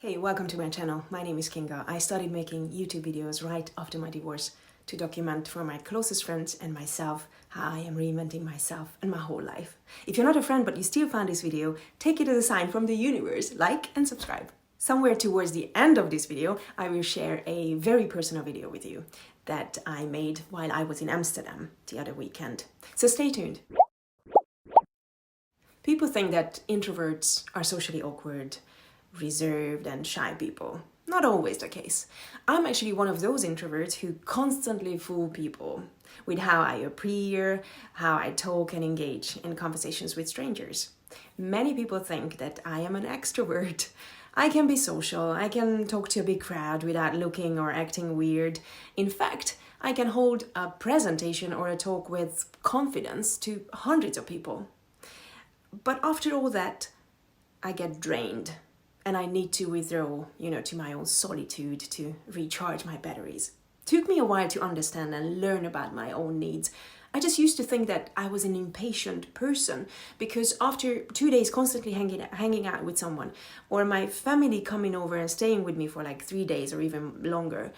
Hey, welcome to my channel. My name is Kinga. I started making YouTube videos right after my divorce to document for my closest friends and myself how I am reinventing myself and my whole life. If you're not a friend but you still found this video, take it as a sign from the universe. Like and subscribe. Somewhere towards the end of this video, I will share a very personal video with you that I made while I was in Amsterdam the other weekend. So stay tuned. People think that introverts are socially awkward, reserved and shy people. Not always the case. I'm actually one of those introverts who constantly fool people with how I appear, how I talk and engage in conversations with strangers. Many people think that I am an extrovert. I can be social, I can talk to a big crowd without looking or acting weird. In fact, I can hold a presentation or a talk with confidence to hundreds of people. But after all that, I get drained. And I need to withdraw, to my own solitude to recharge my batteries. Took me a while to understand and learn about my own needs. I just used to think that I was an impatient person because after 2 days constantly hanging out with someone, or my family coming over and staying with me for like 3 days or even longer,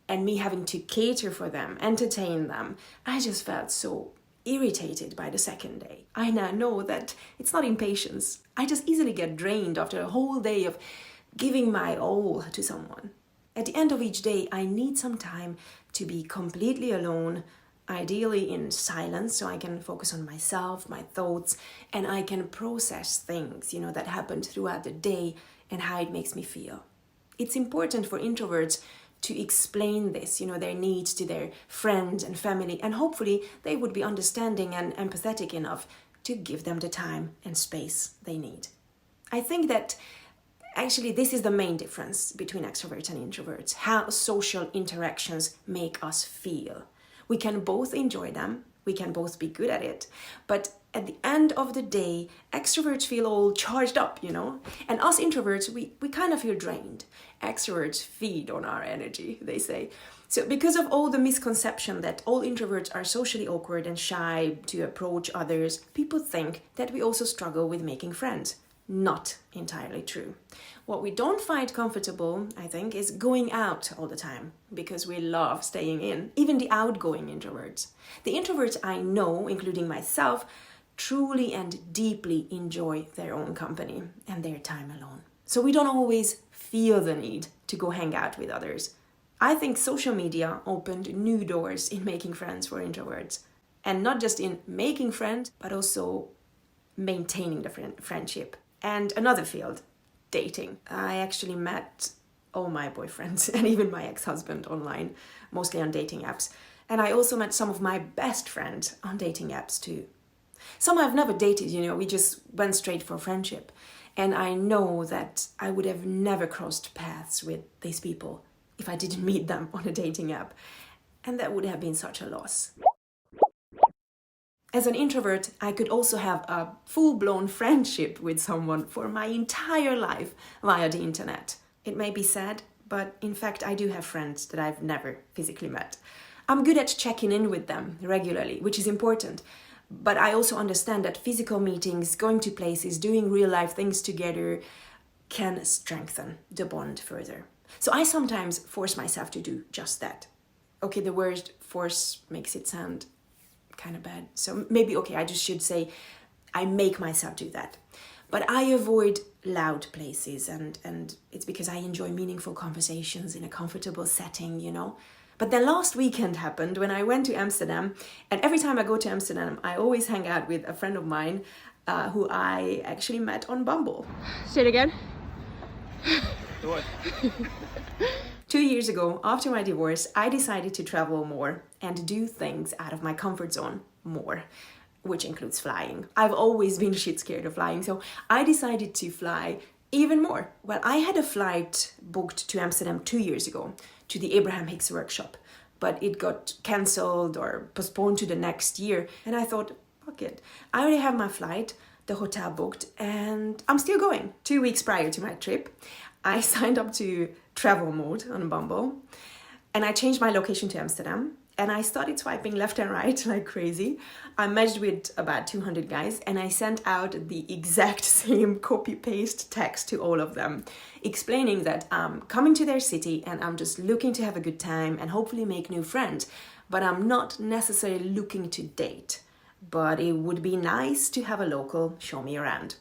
and me having to cater for them, entertain them, I just felt so irritated by the second day. I now know that it's not impatience. I just easily get drained after a whole day of giving my all to someone. At the end of each day, I need some time to be completely alone, ideally in silence, so I can focus on myself, my thoughts, and I can process things, that happened throughout the day and how it makes me feel. It's important for introverts to explain this, their needs to their friends and family, and hopefully they would be understanding and empathetic enough to give them the time and space they need. I think that actually this is the main difference between extroverts and introverts, how social interactions make us feel. We can both enjoy them, we can both be good at it, but at the end of the day, extroverts feel all charged up, and us introverts, we kind of feel drained. Extroverts feed on our energy, they say. So because of all the misconception that all introverts are socially awkward and shy to approach others, people think that we also struggle with making friends. Not entirely true. What we don't find comfortable, I think, is going out all the time because we love staying in, even the outgoing introverts. The introverts I know, including myself, truly and deeply enjoy their own company and their time alone. So we don't always feel the need to go hang out with others. I think social media opened new doors in making friends for introverts. And not just in making friends, but also maintaining the friendship. And another field, dating. I actually met all my boyfriends and even my ex-husband online, mostly on dating apps. And I also met some of my best friends on dating apps too. Some I've never dated, we just went straight for friendship. And I know that I would have never crossed paths with these people if I didn't meet them on a dating app. And that would have been such a loss. As an introvert, I could also have a full-blown friendship with someone for my entire life via the internet. It may be sad, but in fact I do have friends that I've never physically met. I'm good at checking in with them regularly, which is important. But I also understand that physical meetings, going to places, doing real-life things together can strengthen the bond further. So I sometimes force myself to do just that. Okay, the word force makes it sound kind of bad. So maybe, I just should say I make myself do that. But I avoid loud places and it's because I enjoy meaningful conversations in a comfortable setting, But then last weekend happened when I went to Amsterdam, and every time I go to Amsterdam, I always hang out with a friend of mine who I actually met on Bumble. Say it again. 2 years ago, after my divorce, I decided to travel more and do things out of my comfort zone more, which includes flying. I've always been shit scared of flying, so I decided to fly even more. Well, I had a flight booked to Amsterdam 2 years ago to the Abraham Hicks workshop, but it got cancelled or postponed to the next year. And I thought, fuck it. I already have my flight, the hotel booked, and I'm still going. 2 weeks prior to my trip, I signed up to travel mode on Bumble, and I changed my location to Amsterdam. and I started swiping left and right like crazy. I matched with about 200 guys, and I sent out the exact same copy-paste text to all of them, explaining that I'm coming to their city and I'm just looking to have a good time and hopefully make new friends, but I'm not necessarily looking to date. But it would be nice to have a local show me around.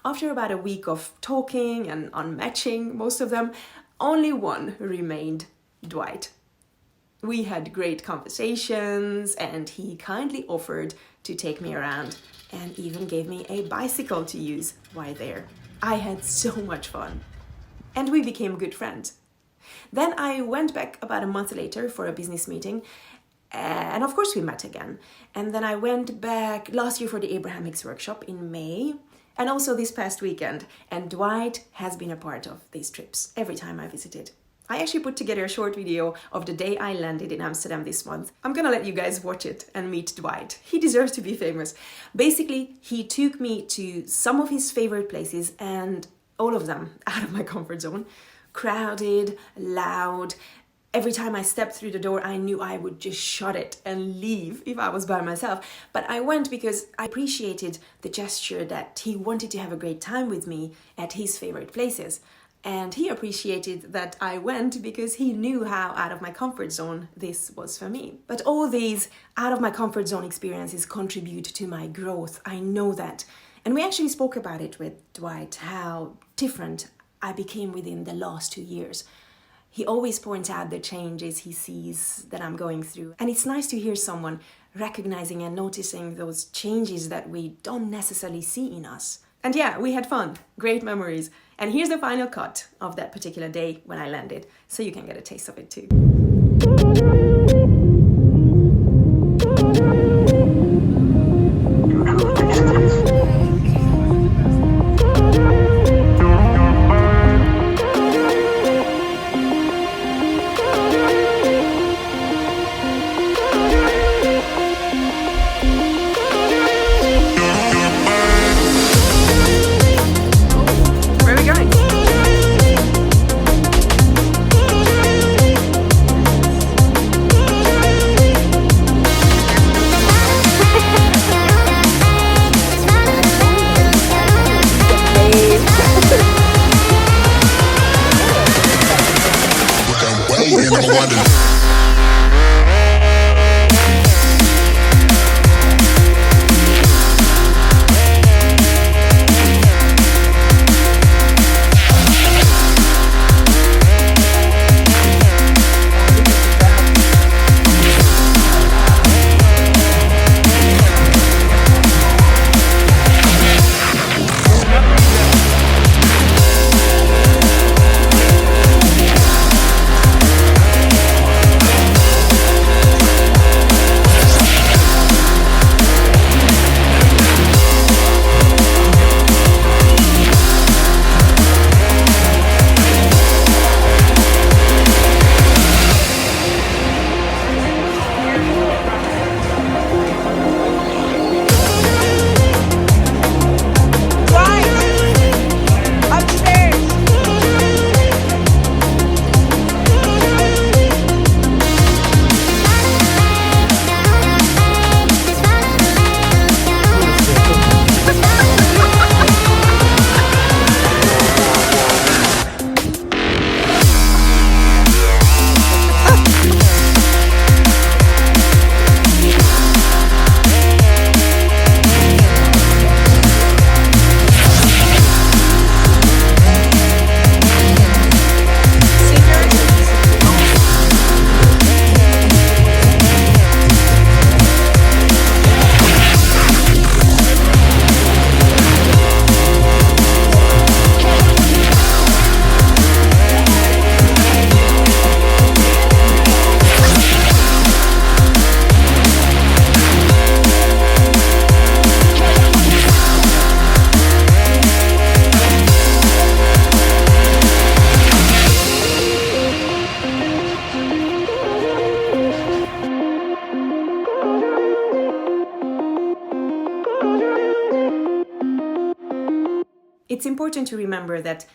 After about a week of talking and unmatching most of them, only one remained, Dwight. We had great conversations, and he kindly offered to take me around and even gave me a bicycle to use while there. I had so much fun. And we became good friends. Then I went back about a month later for a business meeting, and of course we met again. And then I went back last year for the Abraham Hicks workshop in May, and also this past weekend. And Dwight has been a part of these trips every time I visited. I actually put together a short video of the day I landed in Amsterdam this month. I'm gonna let you guys watch it and meet Dwight. He deserves to be famous. Basically, he took me to some of his favorite places, and all of them out of my comfort zone. Crowded, loud. Every time I stepped through the door, I knew I would just shut it and leave if I was by myself. But I went because I appreciated the gesture that he wanted to have a great time with me at his favorite places. And he appreciated that I went because he knew how out of my comfort zone this was for me. But all these out of my comfort zone experiences contribute to my growth. I know that. And we actually spoke about it with Dwight, how different I became within the last 2 years. He always points out the changes he sees that I'm going through. And it's nice to hear someone recognizing and noticing those changes that we don't necessarily see in us. And yeah, we had fun, great memories. And here's the final cut of that particular day when I landed, so you can get a taste of it too. It's important to remember that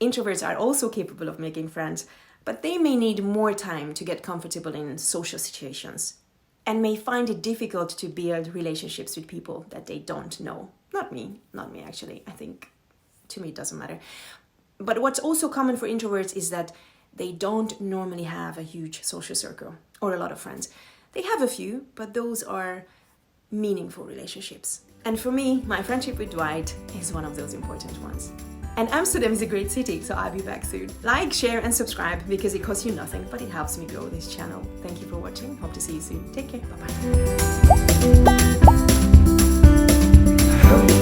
introverts are also capable of making friends, but they may need more time to get comfortable in social situations and may find it difficult to build relationships with people that they don't know. Not me actually. I think to me it doesn't matter. But what's also common for introverts is that they don't normally have a huge social circle or a lot of friends. They have a few, but those are meaningful relationships. And for me, my friendship with Dwight is one of those important ones. And Amsterdam is a great city, so I'll be back soon. Like, share and subscribe because it costs you nothing, but it helps me grow this channel. Thank you for watching. Hope to see you soon. Take care. Bye-bye.